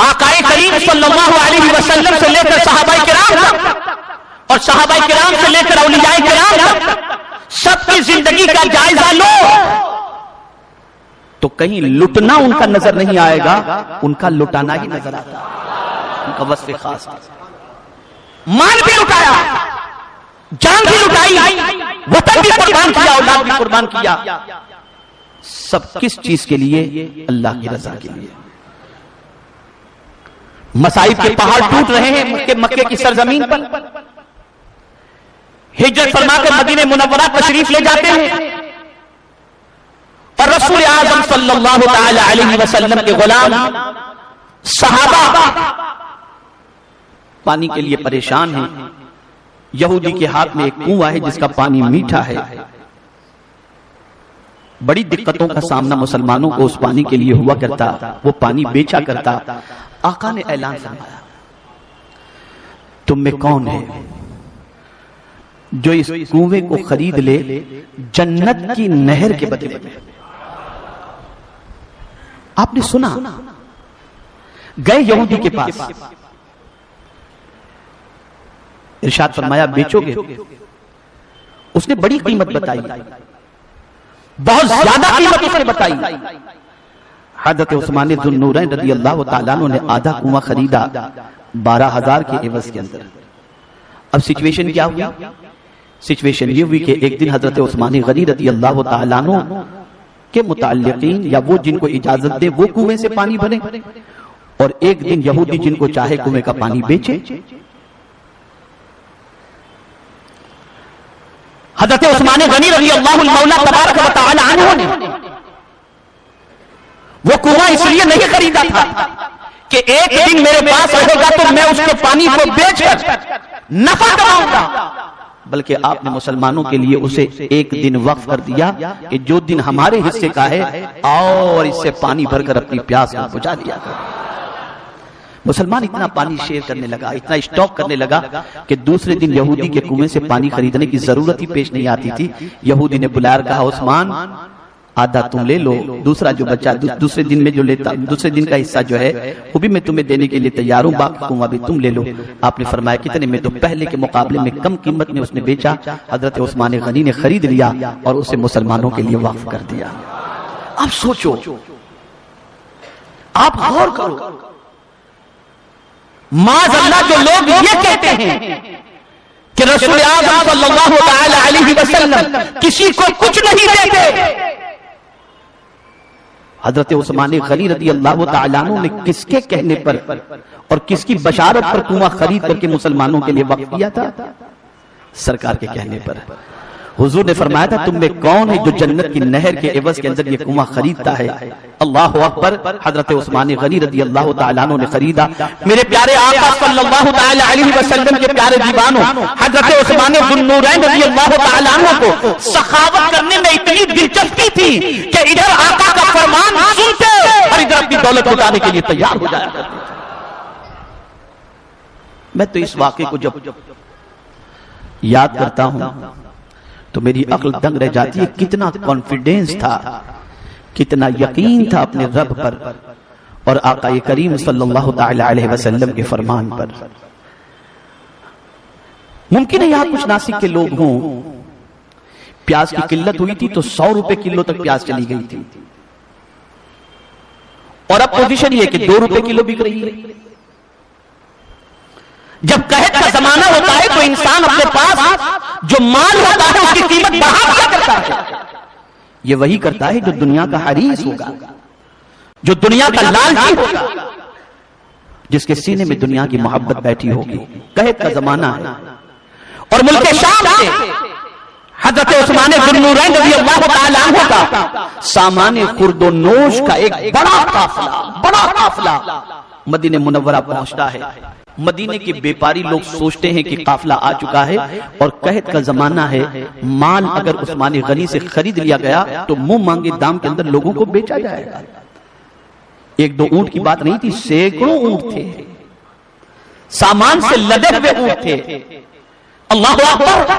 آقائے کریم صلی اللہ علیہ وسلم سے لے کر صحابہ کرام تک اور صحابہ کرام سے لے کر اولیاء کرام تک سب کی زندگی کا جائزہ لو تو کہیں لٹنا ان کا نظر نہیں آئے گا، ان کا لٹانا ہی نظر آتا ہے۔ ان کا وصف خاص ہے، مال بھی لٹایا، جان بھی لٹائی، وطن بھی قربان کیا، اولاد بھی قربان کیا، سب کس چیز کے لیے؟ اللہ کی رضا کے لیے۔ مصائب کے پہاڑ ٹوٹ رہے ہیں مکے کی سرزمین پر، ہجرت فرما کر مدینہ منورہ تشریف لے جاتے ہیں اور رسول اعظم صلی اللہ تعالی علیہ وسلم کے غلام صحابہ پانی کے لیے پریشان ہیں۔ یہودی کے ہاتھ میں ایک کنواں ہے جس کا پانی میٹھا ہے، بڑی دقتوں کا سامنا مسلمانوں کو اس پانی کے لیے ہوا کرتا، وہ پانی بیچا کرتا۔ آقا نے اعلان فرمایا، تم میں کون ہے جو اس کنویں کو خرید لے جنت کی نہر کے بدلے میں؟ آپ نے سنا، گئے یہودی کے پاس، ارشاد فرمایا بیچو گے؟ اس نے بڑی قیمت بتائی، بہت زیادہ قیمت اس نے بتائی۔ حضرت عثمان ذو النورین رضی اللہ تعالیٰ عنہ نے آدھا کنواں خریدا 12,000 کے عوض کے اندر۔ اب سچویشن کیا ہوئی؟ سچویشن یہ ہوئی کہ ایک دن حضرت عثمان غنی رضی اللہ تعالیٰ عنہ کے متعلقین یا وہ جن کو اجازت دے وہ کنویں سے پانی بھریں، اور ایک دن یہودی جن کو چاہے کنویں کا پانی بیچے۔ حضرت عثمان غنی رضی اللہ المولا تبارک و تعالی عنہ نے وہ کنواں اس لیے نہیں خریدا تھا کہ ایک دن میرے پاس رہے گا تو میں اس کے پانی کو بیچ کر نفع کماؤں گا، بلکہ آپ نے مسلمانوں کے لیے اسے ایک دن وقف کر دیا کہ جو دن ہمارے حصے کا ہے اور اس سے پانی بھر کر اپنی پیاس کو بجھا دیا کر۔ مسلمان اتنا پانی شیئر کرنے لگا، اتنا اسٹاک کرنے لگا کہ دوسرے دن یہودی کے کنویں سے پانی خریدنے کی ضرورت ہی پیش نہیں آتی تھی۔ یہودی نے بلایا، کہا عثمان آدھا تم لے لو، دوسرا جو بچہ دوسرے دن میں جو لیتا، دوسرے دن کا حصہ جو ہے وہ بھی میں تمہیں دینے کے لیے تیار ہوں، باقی کنواں بھی تم لے لو۔ آپ نے فرمایا کتنے میں؟ تو پہلے کے مقابلے میں کم قیمت میں اس نے بیچا، حضرت عثمان غنی نے خرید لیا اور اسے مسلمانوں کے لیے وقف کر دیا۔ اب سوچو، آپ غور کرو، معاذ اللہ جو لوگ یہ کہتے ہیں کہ رسول اعظم صلی اللہ تعالی علیہ وسلم کسی کو کچھ نہیں دیتے، حضرت عثمان غنی رضی اللہ تعالیٰ عنہ نے کس کے کہنے پر اور کس کی بشارت پر کنواں خرید کر کے مسلمانوں کے لیے وقف کیا تھا؟ سرکار کے کہنے پر۔ حضور نے فرمایا تھا تم میں کون ہے جو جنت کی نہر کے عوض کے اندر یہ کنواں خریدتا ہے؟ اللہ اکبر! حضرت عثمان غنی رضی اللہ تعالیٰ عنہ نے خریدا۔ میرے پیارے آقا صلی اللہ تعالی علیہ وسلم کے پیارے دیوانوں، حضرت عثمان ذو النورین رضی اللہ تعالیٰ عنہ کو سخاوت کرنے میں اتنی دلچسپی تھی کہ ادھر آقا کا فرمان سنتے اور ادھر اپنی دولت لٹانے کے لیے تیار ہو جایا کرتے تھے۔ میں تو اس واقعے کو جب یاد کرتا ہوں تو میری عقل دنگ رہ جاتی ہے، کتنا کانفیڈنس تھا، کتنا یقین تھا اپنے رب پر اور آقا کریم صلی اللہ تعالی علیہ وسلم کے فرمان پر۔ ممکن ہے یہاں کچھ ناسک کے لوگ ہوں، پیاز کی قلت ہوئی تھی تو 100 روپے کلو تک پیاز چلی گئی تھی، اور اب پوزیشن یہ کہ 2 روپے کلو بک رہی ہے۔ جب قحط کا زمانہ ہوتا ہے تو انسان اپنے پاس جو مال ہوتا ہے اس کی قیمت بڑھا دیا کرتا ہے۔ یہ وہی کرتا ہے جو دنیا کا حریص ہوگا، جو دنیا کا لالچی ہوگا، جس کے سینے میں دنیا کی محبت بیٹھی ہوگی۔ قحط کا زمانہ ہے اور ملک شام سے حضرت عثمان ذو النورین رضی اللہ تعالیٰ عنہ کا سامان خورد و نوش کا ایک بڑا قافلہ مدینہ منورہ پہنچتا ہے۔ مدینے کے بیپاری لوگ سوچتے ہیں کہ قافلہ آ چکا ہے اور قحط کا زمانہ ہے، مال اگر عثمان غنی سے خرید لیا گیا تو منہ مانگے دام کے اندر لوگوں کو بیچا جائے گا۔ 1-2 اونٹ کی بات نہیں تھی، سینکڑوں اونٹ تھے، سامان سے لدے ہوئے اونٹ تھے۔ اللہ اکبر!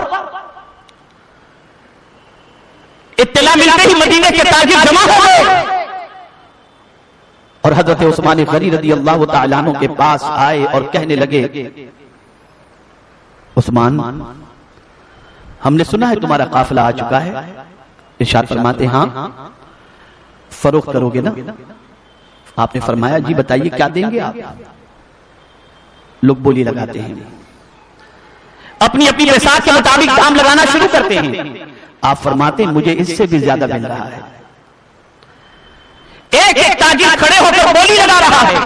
اطلاع ملتے ہی مدینے کے تاجر جمع ہو گئے اور حضرت عثمان غنی رضی اللہ تعالیٰ عنہ کے پاس آئے اور کہنے لگے عثمان ہم نے سنا ہے تمہارا قافلہ آ چکا ہے. ارشاد فرماتے ہاں فروخت کرو گے نا؟ آپ نے فرمایا جی بتائیے کیا دیں گے آپ؟ لوگ بولی لگاتے ہیں, اپنی اپنی وسعت کے مطابق دام لگانا شروع کرتے ہیں. آپ فرماتے ہیں مجھے اس سے بھی زیادہ مل رہا ہے. ایک ایک تاجر کھڑے ہو کر بولی لگا رہا ہے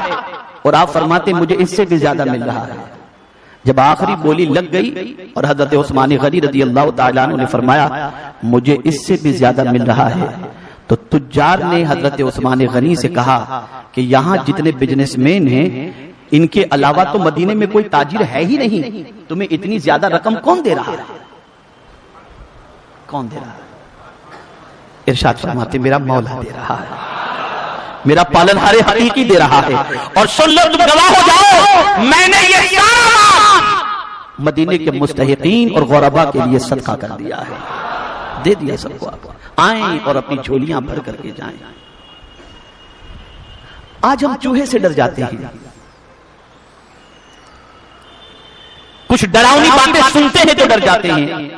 اور آپ فرماتے ہیں مجھے اس سے بھی زیادہ مل رہا ہے. جب آخری بولی لگ گئی اور حضرت عثمان غنی رضی اللہ تعالیٰ عنہ نے فرمایا مجھے اس سے بھی زیادہ مل رہا ہے, تو تجار نے حضرت عثمان غنی سے کہا کہ یہاں جتنے بزنس مین ہیں ان کے علاوہ تو مدینے میں کوئی تاجر ہے ہی نہیں, تمہیں اتنی زیادہ رقم کون دے رہا ہے؟ کون دے رہا ہے؟ ارشاد فرماتے میرا مولا دے رہا ہے, میرا پالنہار حقیقی دے رہا ہے. اور سن لو تم گواہ ہو جاؤ, میں نے یہ سارا مدینے کے مستحقین اور غربا کے لیے صدقہ کر دیا ہے, دے دیا سب کو. آئیں اور اپنی جھولیاں بھر کر کے جائیں. آج ہم چوہے سے ڈر جاتے ہیں, کچھ ڈراؤنی باتیں سنتے ہیں تو ڈر جاتے ہیں,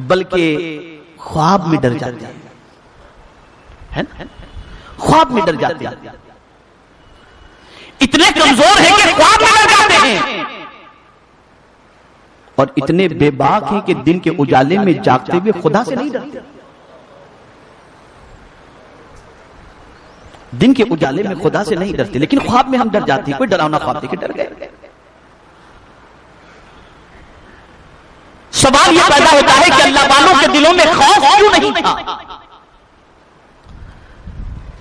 بلکہ خواب میں ڈر جاتے ہیں, خواب میں ڈر جاتے ہیں. اتنے کمزور ہیں کہ خواب میں ڈر جاتے ہیں, اور اتنے بے باک ہیں کہ دن کے اجالے میں جاگتے ہوئے خدا سے نہیں ڈرتے. دن کے اجالے میں خدا سے نہیں ڈرتے, لیکن خواب میں ہم ڈر جاتے ہیں. کوئی ڈراؤنا خواب دیکھ کے ڈر گئے. سوال یہ پیدا ہوتا ہے کہ اللہ والوں کے دلوں میں خوف کیوں نہیں تھا؟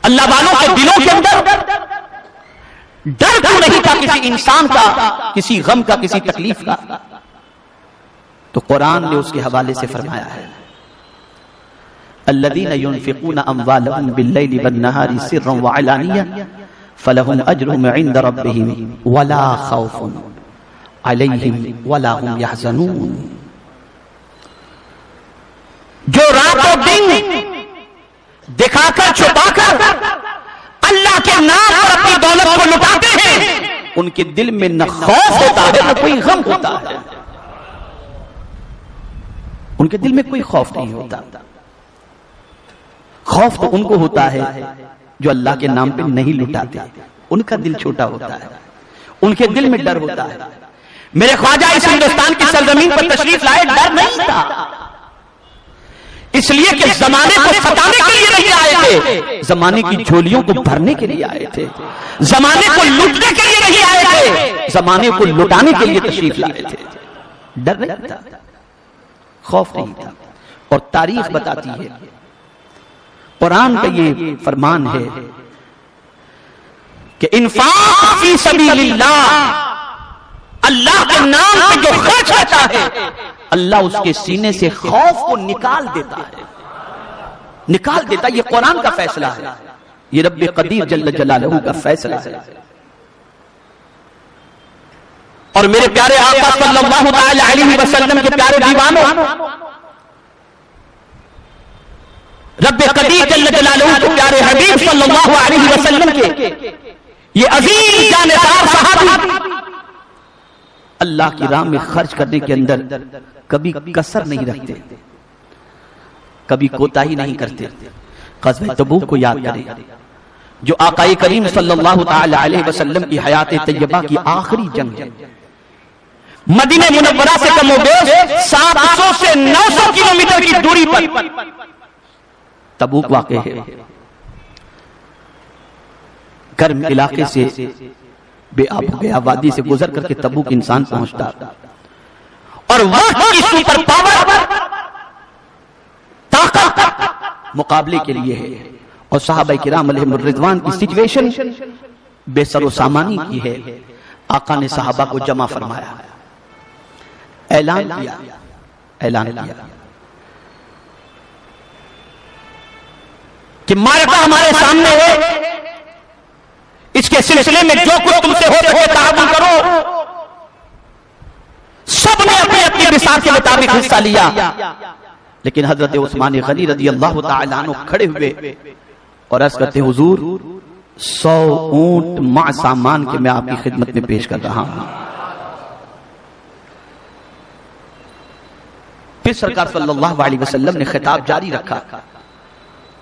اللہ والوں کے دلوں کے اندر ڈر کیوں نہیں تھا کسی انسان کا, کسی غم کا, کسی تکلیف کا؟ تو قرآن نے اس کے حوالے سے فرمایا ہے الذین ينفقون اموالهم باللیل والنہار سرا وعلانیہ فلہم اجرهم عند ربهم ولا خوف علیہم ولا هم یحزنون. جو رات و دن دکھا کر چھپا کر اللہ کے نام پر اپنی دولت کو لٹاتے ہیں ان کے دل میں نہ خوف ہوتا ہے نہ کوئی غم ہوتا ہے. ان کے دل میں کوئی خوف نہیں ہوتا. خوف تو ان کو ہوتا ہے جو اللہ کے نام پہ نہیں لٹاتے, ان کا دل چھوٹا ہوتا ہے, ان کے دل میں ڈر ہوتا ہے. میرے خواجہ اس ہندوستان کی سرزمین پر تشریف لائے, ڈر نہیں تھا, اس لیے کہ زمانے کو ستانے کے لیے نہیں آئے تھے, زمانے کی جھولیوں کو بھرنے کے لیے آئے تھے, زمانے کو لوٹنے کے لیے نہیں آئے تھے, زمانے کو لٹانے کے لیے تشریف لائے تھے. ڈر نہیں تھا, خوف نہیں تھا. اور تاریخ بتاتی ہے, قرآن کا یہ فرمان ہے کہ انفاق فی سبیل اللہ, اللہ کے نام پہ جو خرچ ہوتا ہے اللہ اس کے سینے سے خوف کو نکال دیتا ہے, نکال دیتا. یہ قرآن کا فیصلہ ہے, یہ رب قدیر جل جلالہ کا فیصلہ ہے. اور میرے پیارے آقا صلی اللہ تعالی علیہ وسلم کے پیارے دیوانوں, رب قدیر جل جلالہ کے پیارے حبیب صلی اللہ علیہ وسلم کے یہ عظیم جانبدار صحابی اللہ کی راہ میں خرچ کرنے کے اندر کبھی کسر نہیں رکھتے, کبھی کوتاہی نہیں کرتے. غزوہ تبوک کو یاد کریں جو آقا کریم صلی اللہ تعالی علیہ وسلم کی حیات طیبہ کی آخری جنگ ہے. مدینہ منورہ سے کم و بیش 700 سے 900 کلومیٹر کی دوری پر تبوک واقع ہے. گرم علاقے سے بے آب ہو گیا, وادی سے گزر کر کے تبوک انسان پہنچتا, اور وقت کی سپر پاور طاقت مقابلے کے لیے ہے. اور صحابہ کرام علیہم الرضوان کی سچویشن بے سر و سامانی کی ہے. آقا نے صحابہ کو جمع فرمایا, اعلان کیا کہ معرکہ ہمارے سامنے ہے, اس کے سلسلے میں جو کچھ تم سے ہو سکے تعاون کرو. سب نے اپنی اپنی بساط کے مطابق حصہ لیا, لیکن حضرت عثمان غنی رضی اللہ تعالیٰ عنہ کھڑے ہوئے اور عرض کرتے حضور 100 اونٹ مع سامان کے میں آپ کی خدمت میں پیش کر رہا ہوں۔ پھر سرکار صلی اللہ علیہ وسلم نے خطاب جاری رکھا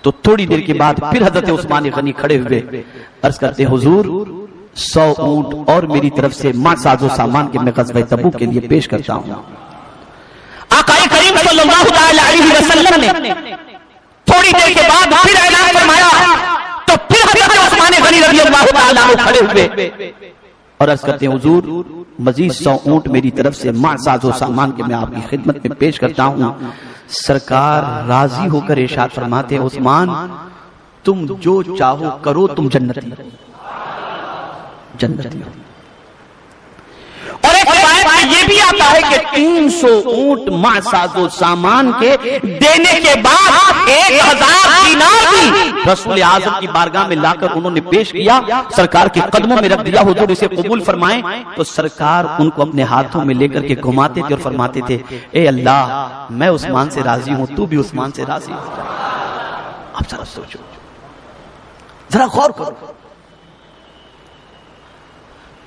تو تھوڑی دیر کے بعد پھر حضرت عثمان غنی کھڑے ہوئے عرض کرتے حضور 100 اونٹ اور میری طرف سے مع ساز و سامان کے میں غزوہ تبوک کے لیے پیش کرتا ہوں۔ آقا کریم صلی اللہ علیہ وسلم نے تھوڑی دیر کے بعد پھر اعلان فرمایا تو پھر حضرت عثمان غنی رضی اللہ تعالیٰ عنہ کھڑے ہوئے اور عرض کرتے ہیں حضور مزید 100 اونٹ میری طرف سے مع ساز و سامان کے میں آپ کی خدمت میں پیش کرتا ہوں۔ سرکار راضی ہو کر ارشاد فرماتے ہیں عثمان تم جو چاہو کرو، تم جنتی ہو، جنتی ہو۔ اور ایک روایت میں یہ بھی آتا ہے کہ 300 اونٹ مع ساز و سامان کے دینے کے بعد 1000 دینار بھی رسول اعظم کی بارگاہ میں لا کر انہوں نے پیش کیا، سرکار کے قدموں میں رکھ دیا، حضور اسے قبول فرمائیں۔ تو سرکار ان کو اپنے ہاتھوں میں لے کر کے گھماتے تھے اور فرماتے تھے اے اللہ میں عثمان سے راضی ہوں، تو بھی عثمان سے راضی ہو۔ آپ ذرا سوچو، ذرا غور کرو،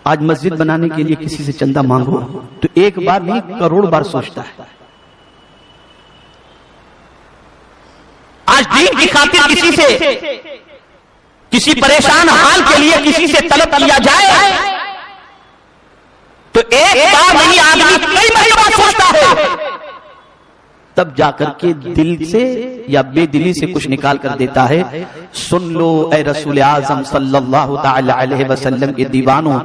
آج مسجد بنانے کے لیے کسی سے چندہ مانگو تو ایک بار نہیں کروڑ بار سوچتا ہے۔ آج دین کی خاطر کسی پریشان حال کے لیے کسی سے طلب کیا جائے تو ایک بار نہیں آدمی کئی مرتبہ سوچتا ہے، تب جا کر کے دل سے یا بے دلی سے کچھ نکال کر دیتا ہے۔ سن لو اے رسول اعظم صلی اللہ تعالی علیہ وسلم کے دیوانوں،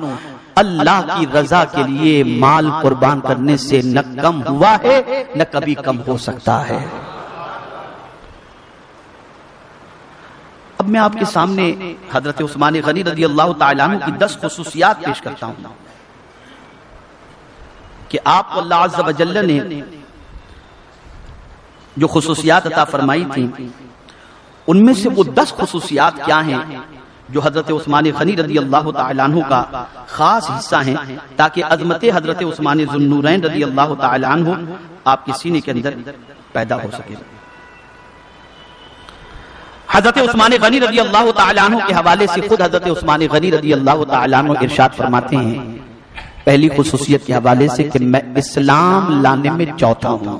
اللہ کی رضا کے لیے مال قربان کرنے سے نہ کم ہوا ہے نہ کبھی کم ہو سکتا ہے۔ اب میں آپ کے سامنے حضرت عثمان غنی رضی اللہ تعالیٰ عنہ کی 10 خصوصیات پیش کرتا ہوں کہ آپ کو اللہ عز و جل نے جو خصوصیات عطا فرمائی تھی ان میں سے وہ 10 خصوصیات کیا ہیں جو حضرت عثمان غنی رضی اللہ تعالیٰ عنہ کا خاص حصہ ہیں، تاکہ عظمت حضرت عثمان ذو النورین رضی اللہ تعالیٰ عنہ آپ کے سینے کے اندر پیدا ہو سکے۔ حضرت عثمان غنی رضی اللہ تعالیٰ عنہ کے حوالے سے خود حضرت عثمان غنی رضی اللہ تعالیٰ عنہ ارشاد فرماتے ہیں پہلی خصوصیت کے حوالے سے کہ میں اسلام لانے میں چوتھا ہوں،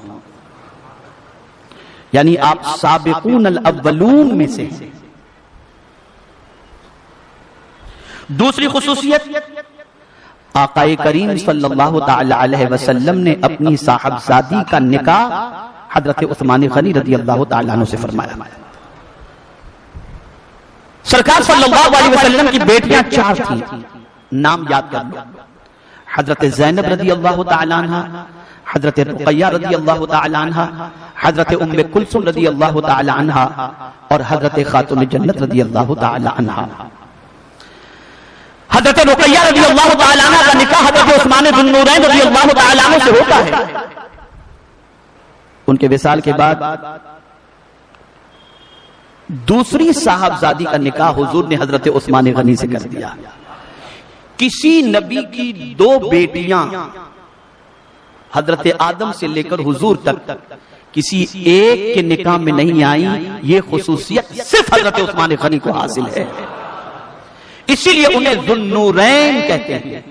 یعنی آپ سابقون الاولون میں سے ہیں۔ دوسری خصوصیت آقا کریم صلی اللہ تعالی علیہ وسلم نے اپنی صاحبزادی کا نکاح حضرت عثمان غنی رضی اللہ تعالیٰ عنہ سے فرمایا۔ سرکار صلی اللہ علیہ وسلم کی بیٹیاں 4 تھیں، نام یاد کر لو، حضرت زینب رضی اللہ تعالیٰ عنہ، حضرت رقیہ رضی اللہ تعالیٰ عنہ، حضرت ام کلثوم رضی اللہ تعالیٰ عنہ اور حضرت خاتون جنت رضی اللہ تعالیٰ عنہ۔ حضرت رقیہ رضی اللہ تعالیٰ عنہ کا نکاح حضرت عثمان ذو النورین رضی اللہ تعالیٰ عنہ سے ہوتا ہے۔ ان کے وصال کے بعد دوسری صاحبزادی کا نکاح حضور نے حضرت عثمان غنی سے کر دیا۔ کسی نبی کی 2 بیٹیاں حضرت آدم سے لے کر حضور تک کسی ایک کے نکاح میں نہیں آئیں، یہ خصوصیت صرف حضرت عثمان غنی کو حاصل ہے، اسی لیے انہیں ذو النورین کہتے ہیں،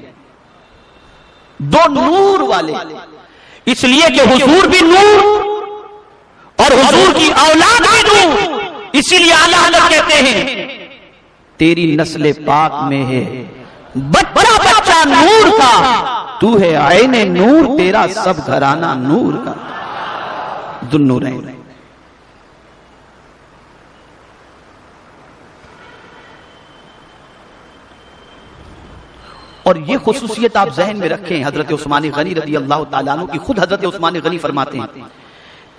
2 نور والے، اس لیے کہ حضور بھی نور اور حضور کی اولاد بھی نور، اسی لیے اعلیٰ حضرت کہتے ہیں تیری نسل پاک میں ہے بچہ بچہ نور کا، تو ہے عین نور، تیرا سب گھرانہ نور کا، ذو النورین۔ اور یہ خصوصیت آپ ذہن میں رکھیں حضرت عثمان غنی رضی اللہ تعالیٰ عنہ کی، خود حضرت عثمان غنی فرماتے ہیں،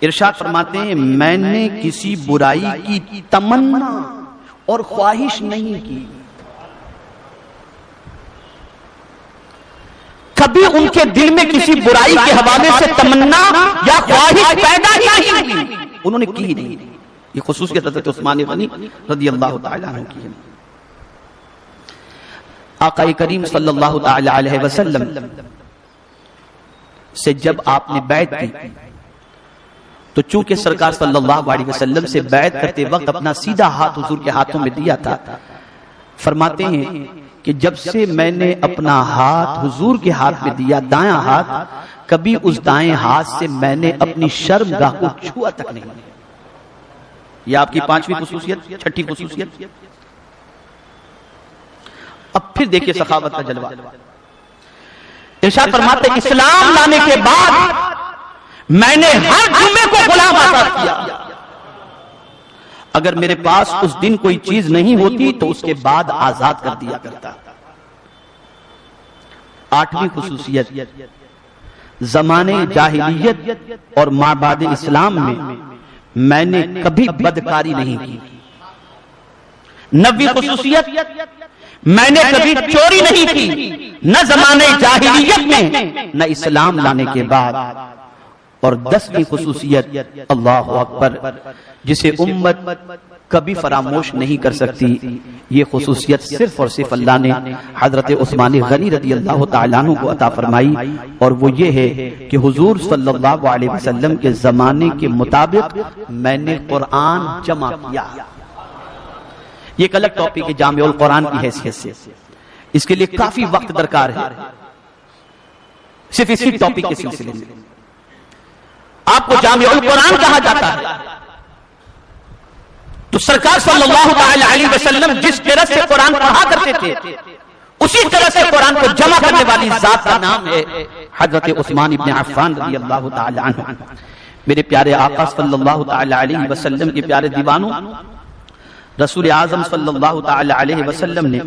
ارشاد فرماتے ہیں میں نے کسی برائی کی تمنا اور خواہش نہیں کی، کبھی ان کے دل میں کسی برائی کے حوالے سے تمنا یا خواہش پیدا ہی نہیں کی، انہوں نے کی نہیں۔ یہ خصوصیت حضرت عثمان غنی رضی اللہ تعالیٰ عنہ کی ہے۔ آقا کریم صلی اللہ تعالی علیہ وسلم سے جب آپ نے بیعت کی تو چونکہ سرکار صلی اللہ علیہ وسلم سے بیعت کرتے وقت اپنا سیدھا ہاتھ حضور کے ہاتھوں میں دیا تھا، فرماتے ہیں کہ جب سے میں نے اپنا ہاتھ حضور کے ہاتھ میں دیا، دایاں ہاتھ، کبھی اس دائیں ہاتھ سے میں نے اپنی شرمگاہ کو چھوا تک نہیں۔ یہ آپ کی پانچویں خصوصیت، چھٹی خصوصیت۔ اب پھر دیکھیے سخاوت کا جلوہ۔ ارشاد فرماتے ہیں اسلام لانے کے بعد میں نے ہر جمعے کو غلام آزاد کیا۔ اگر میرے پاس اس دن کوئی چیز نہیں ہوتی تو اس کے بعد آزاد کر دیا کرتا۔ آٹھویں خصوصیت، زمانے جاہلیت اور مابعد اسلام میں میں نے کبھی بدکاری نہیں کی۔ نویں خصوصیت، میں نے کبھی چوری نہیں کی، نہ زمانے جاہلیت میں نہ اسلام لانے کے بعد۔ اور 10ویں خصوصیت، اللہ اکبر، جسے امت کبھی فراموش نہیں کر سکتی، یہ خصوصیت صرف اور صرف اللہ نے حضرت عثمان غنی رضی اللہ تعالیٰ عنہ کو عطا فرمائی، اور وہ یہ ہے کہ حضور صلی اللہ علیہ وسلم کے زمانے کے مطابق میں نے قرآن جمع کیا۔ یہ ایک الگ ٹاپک ہے جامع القرآن کی حیثیت سے، اس کے لیے کافی وقت درکار ہے، صرف اسی ٹاپک کے سلسلے میں آپ کو جامع القرآن کہا جاتا ہے۔ تو سرکار صلی اللہ علیہ وسلم جس طرح سے قرآن پڑھا کرتے تھے، اسی طرح سے قرآن کو جمع کرنے والی ذات کا نام ہے حضرت عثمان ابن عفان رضی اللہ تعالی عنہ۔ میرے پیارے آقا صلی اللہ علیہ وسلم کے پیارے دیوانوں، رسول اعظم صلی اللہ تعالی علیہ وسلم نے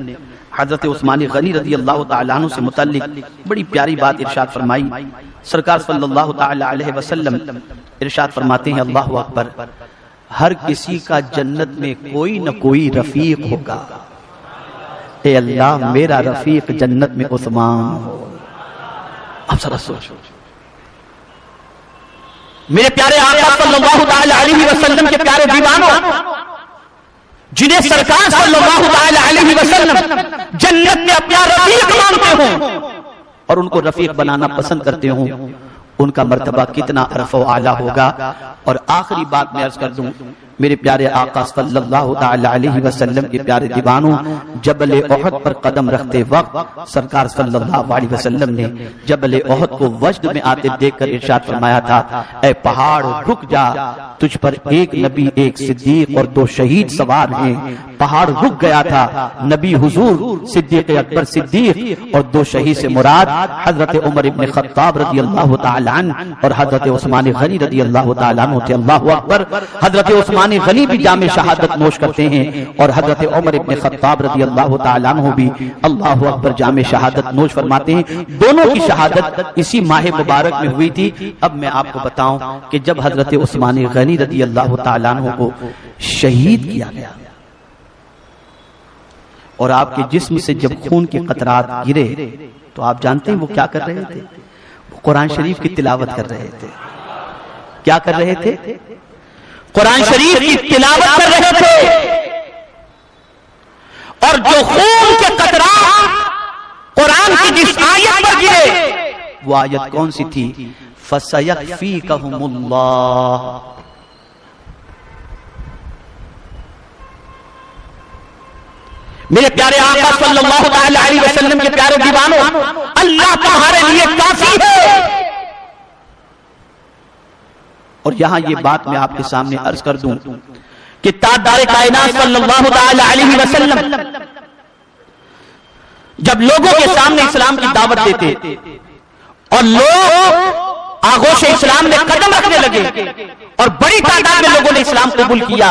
حضرت عثمان غنی رضی اللہ تعالی عنہ سے متعلق بڑی پیاری بات ارشاد فرمائی۔ سرکار صلی اللہ تعالی علیہ وسلم ارشاد فرماتے ہیں، اللہ اکبر، ہر کسی کا جنت میں کوئی نہ کوئی رفیق ہوگا، اے اللہ میرا رفیق جنت میں عثمان ہو۔ اب ذرا سوچو، میرے پیارے آقا صلی اللہ تعالی علیہ وسلم کے پیارے دیوانوں، جنہیں سرکار صلی اللہ تعالی علیہ وسلم جنت میں اپنا رفیق مانتے ہوں اور ان کو رفیق بنانا پسند کرتے ہوں، ان کا مرتبہ کتنا عرف و اعلیٰ ہوگا۔ اور آخری بات میں عرض کر دوں، میرے پیارے آقا صلی اللہ تعالی علیہ وسلم کے پیارے دیوانوں، جبل احد پر قدم رکھتے وقت سرکار صلی اللہ علیہ وسلم نے جبل احد کو وجد میں آتے دیکھ کر ارشاد فرمایا تھا، اے پہاڑ رک جا، تجھ پر ایک نبی، ایک صدیق اور 2 شہید سوار ہیں۔ پہاڑ رک گیا تھا، نبی حضور، صدیق اکبر صدیق اور 2 شہید سے مراد حضرت عمر ابن خطاب رضی اللہ تعالی عنہ اور حضرت عثمان غنی رضی اللہ تعالی عنہ تھے۔ اللہ اکبر، حضرت عثمان غنی بھی جام شہادت نوش کرتے ہیں اور حضرت عمر ابن خطاب رضی اللہ تعالی عنہ بھی اللہ اکبر جام شہادت نوش فرماتے ہیں۔ دونوں کی شہادت اسی ماہ مبارک میں ہوئی تھی۔ اب میں آپ کو بتاؤں کہ جب حضرت عثمان غنی رضی اللہ تعالی عنہ کو شہید کیا گیا اور آپ کے جسم سے جب خون کے قطرات گرے تو آپ جانتے ہیں وہ کیا کر رہے تھے؟ وہ قرآن شریف کی تلاوت کر رہے تھے۔ کیا کر رہے تھے؟ قرآن شریف کی تلاوت کر رہے تھے، اور جو خون کے قطرات قرآن کی جس آیت پر گرے وہ آیت کون سی تھی؟ فَسَيَكْفِيكَهُمُ اللَّهُ۔ میرے پیارے آقا صلی اللہ علیہ وسلم کے پیارے دیوانوں، اللہ تمہارے لیے کافی ہے۔ اور یہاں یہ بات میں آپ کے سامنے عرض کر دوں کہ تاجدار کائنات صلی اللہ علیہ وسلم جب لوگوں کے سامنے اسلام کی دعوت دیتے اور لوگ آغوش اسلام میں قدم رکھنے لگے اور بڑی تعداد میں لوگوں نے اسلام قبول کیا،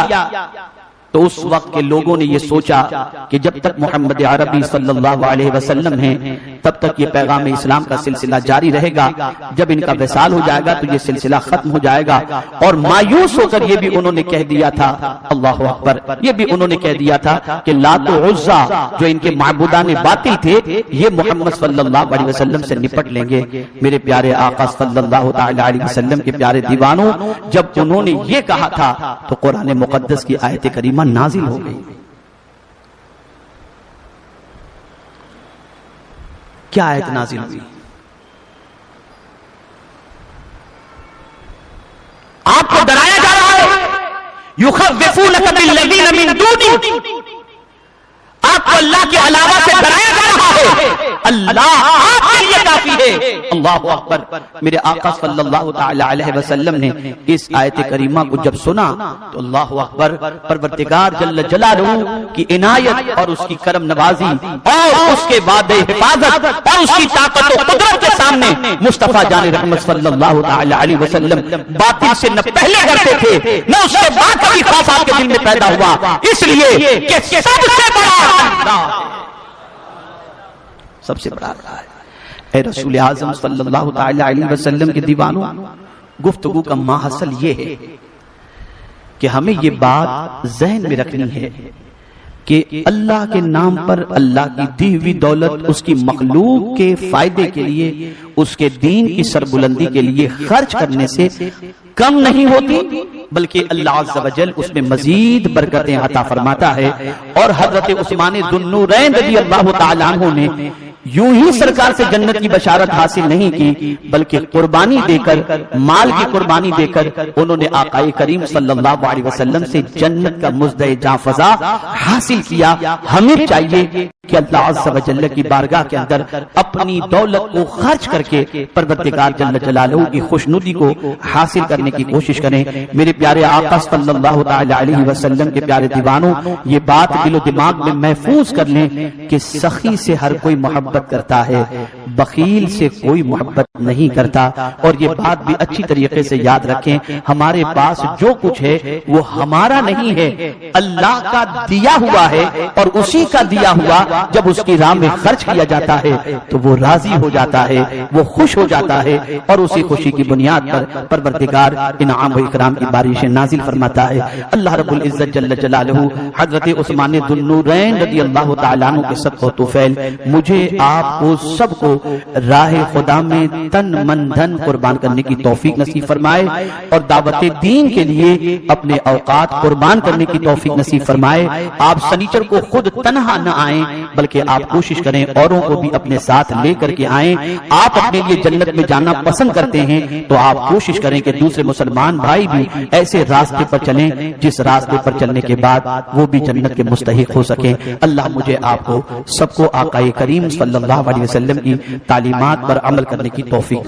تو اس وقت کے لوگوں نے یہ سوچا کہ جب تک محمد عربی صلی اللہ علیہ وسلم ہیں تب تک یہ پیغام اسلام کا سلسلہ جاری رہے گا، جب ان کا وصال ہو جائے گا تو یہ سلسلہ ختم ہو جائے گا۔ اور مایوس ہو کر یہ بھی انہوں نے کہہ دیا تھا، اللہ اکبر، یہ بھی انہوں نے کہہ دیا تھا کہ لات و عزا جو ان کے معبودان باطل تھے یہ محمد صلی اللہ علیہ وسلم سے نپٹ لیں گے۔ میرے پیارے آقا صلی اللہ علیہ وسلم کے پیارے دیوانوں، جب انہوں نے یہ کہا تھا تو قرآن مقدس کی آیت کریمہ نازل ہو گئی۔ کیا آیت نازل ہوئی؟ آپ کو ڈرایا جا رہا ہے، یخوفونک بالذین من دونہ، آپ کو اللہ کے علاوہ سے ڈرایا جا رہا ہے، اللہ آپ کے لیے کافی ہے۔ اللہ اکبر۔ میرے آقا صلی اللہ تعالی علیہ وسلم نے اس آیت کریمہ کو جب سنا تو اللہ اکبر، پروردگار جل جلالہ کی عنایت اور اس کی کرم نوازی اور اس کے بعد حفاظت اور اس کی طاقت و قدرت کے سامنے مصطفیٰ جان رحمت صلی اللہ تعالی علیہ وسلم باطل سے نہ پہلے ڈرتے تھے نہ اس کے بعد کبھی خوف آپ کے دل میں پیدا ہوا، اس لیے کہ سب سے بڑا اللہ، سب سے بڑا اللہ ہے۔ اے رسول اعظم صلی اللہ تعالی علیہ وسلم کے دیوانوں، گفتگو کا ماحصل یہ ہے کہ ہمیں یہ بات ذہن میں رکھنی ہے کہ اللہ کے نام پر اللہ کی دی ہوئی دولت اس کی مخلوق کے فائدے کے لیے، اس کے دین کی سربلندی کے لیے خرچ کرنے سے کم نہیں ہوتی، بلکہ اللہ عز و جل اس میں مزید برکتیں عطا فرماتا ہے۔ اور حضرت عثمان ذو النورین رضی اللہ تعالیٰ عنہ نے یوں ہی سرکار سے جنت کی بشارت حاصل نہیں کی، بلکہ قربانی دے کر، مال کی قربانی دے کر انہوں نے آقا کریم صلی اللہ علیہ وسلم سے جنت کا مزدہ جاں فضا حاصل کیا۔ ہمیں چاہیے کہ اللہ عز و جل کی بارگاہ کے اندر اپنی دولت کو خرچ کر کے پروردگار جل جلالہ کی خوشنودی کو حاصل کرنے کی کوشش کریں۔ میرے پیارے آقا صلی اللہ تعالی علیہ وسلم کے پیارے دیوانوں، یہ بات دل و دماغ میں محفوظ کر لیں کہ سخی سے ہر کوئی محبت کرتا ہے، بخیل سے کوئی محبت نہیں کرتا۔ اور یہ بات بھی اچھی طریقے سے یاد رکھیں، ہمارے پاس جو کچھ ہے وہ ہمارا نہیں ہے، اللہ کا دیا ہوا ہے، اور اسی کا دیا ہوا جب اس کی راہ میں خرچ کیا جاتا ہے تو وہ راضی ہو جاتا ہے، وہ خوش ہو جاتا ہے، اور اسی خوشی کی بنیاد پر پروردگار انعام و اکرام کی بارشیں نازل فرماتا ہے۔ اللہ رب العزت جل جلالہ حضرت عثمان ذو النورین رضی اللہ تعالیٰ عنہ کے صدقہ و طفیل مجھے آپ کو سب کو راہ خدا میں تن من دھن قربان کرنے کی توفیق نصیب فرمائے، اور دعوت دین کے لیے اپنے اوقات قربان کرنے کی توفیق نصیب فرمائے۔ آپ سنیچر کو خود تنہا نہ آئیں، بلکہ آپ کوشش کریں اوروں کو بھی اپنے ساتھ لے کر کے آئیں۔ آپ اپنے لیے جنت میں جانا پسند کرتے ہیں تو آپ کوشش کریں کہ دوسرے مسلمان بھائی بھی ایسے راستے پر چلیں جس راستے پر چلنے کے بعد وہ بھی جنت کے مستحق ہو سکیں۔ اللہ مجھے آپ کو سب کو آقا کریم صلی اللہ علیہ وسلم کی تعلیمات پر عمل کرنے کی توفیق۔